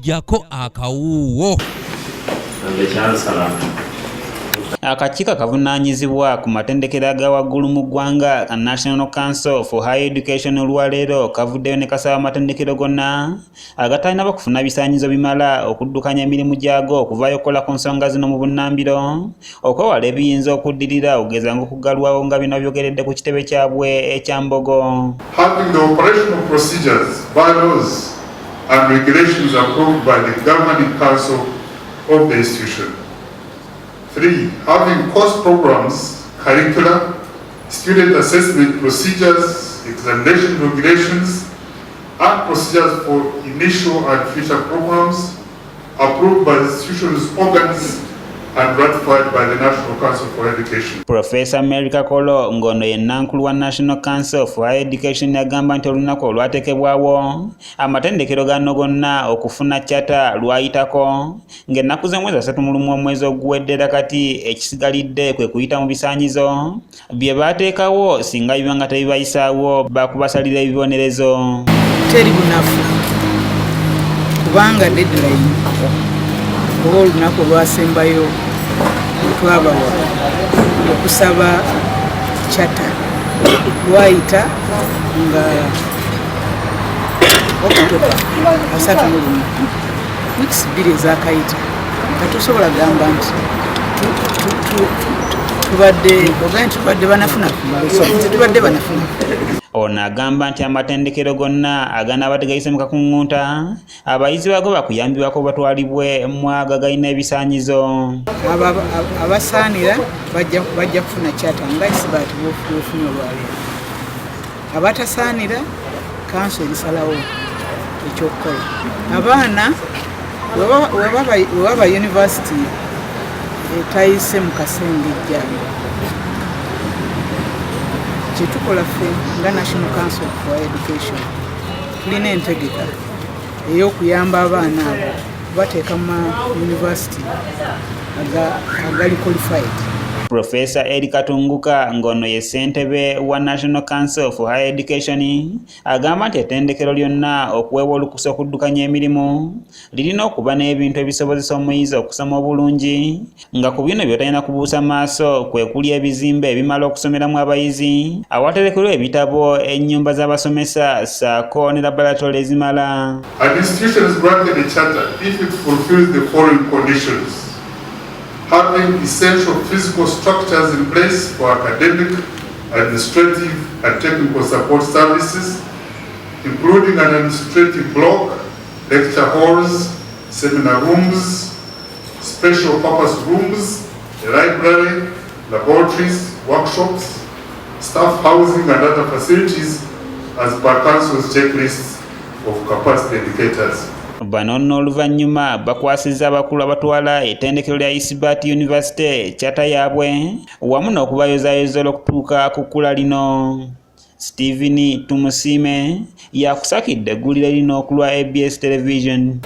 Gyako Akawuuwo. Akakiiko akavunaanyizibwa ku matendekero aga waggulu mu ggwanga National Council for Higher Education olwaleero kavuddeyo ne kasaba amatendekero gonna agatalina bakufuna bisanyizo bimala okuddukanya emirimu gyago okuvaayo okukola ku nsonga zino mu bunnambiro okwewala ebiyinza okuddirira okugeza ng'okugalwawo nga bino byogeredde ku kitebe kyabwe ekyambogo. Having the operational procedures, bylaws and regulations approved by the governing council of the institution. 3. Having course programs, curricula, student assessment procedures, examination regulations, and procedures for initial and future programs approved by the institution's organs and ratified by the National Council for Education. Professor America Kolo ngono ye nankulu wa National Council for Higher Education yagamba nti olunaku olwateekebwawo amatendekero gano gonna okufuna chata lwayitako ng'ennaku z'omwezi 3 mu lumu omwezi oguwedde kati ekisigalidde kwe kuyita mu bisanyizo bye baateekawo singa biba nga tebibayisaawo bakubasalira ebibonerezo. Teri bunafu kubanga deadline oba olunaku olwasembayo twabawa okusaba chata lwayita nga okutoka 31 weeks 2 ezakayita katusobola gamba nti tubadde banafuna tubadde banafuna. Ono agamba nti amatendekero gonna agana bategayise mu kakungunta abayizi bago bakuyambibwako batwalibwe mu aga galina ebisanyizo. Abasaanira bajja kufuna chata nga isibaati bw'ofunye olwaleero. Abatasaanira kanso ebisalawo ekyokukola. Abaana webaba yunivasite etayise mu kasenge ejjalo kyetukola ffe nga National Council for Education tulina entegeka ey'okuyamba abaana abo bateeka mu yunivasite agali qualified. Professor Katunguka ngono ye ssentebe wa National Council for Higher Education agamba nti ettendekero lyonna okuweebwa olukusa okuddukanya emirimu lirina okuba n'ebintu ebisobozesa omuyizi okusoma obulungi nga ku bino by'otalina kubuusa maaso kwe kuli ebizimbe ebimala okusomeramu abayizi awaterekerwa ebitabo ennyumba z'abasomesa ssaako ne laboratory ezimala. An institution is granted a charter if it fulfills the following conditions: having essential physical structures in place for academic, administrative, and technical support services, including an administrative block, lecture halls, seminar rooms, special purpose rooms, a library, laboratories, workshops, staff housing, and other facilities as per Council's checklists of capacity indicators. Bano nno oluvannyuma bakwasizza abakulu abatwala ettendekero lya Isibati University chata yaabwe wamu n'okubayozaayoza okutuuka ku kkula lino. Stephen Tumusiime yakusakidde eggulire lino okulwa ABS Television.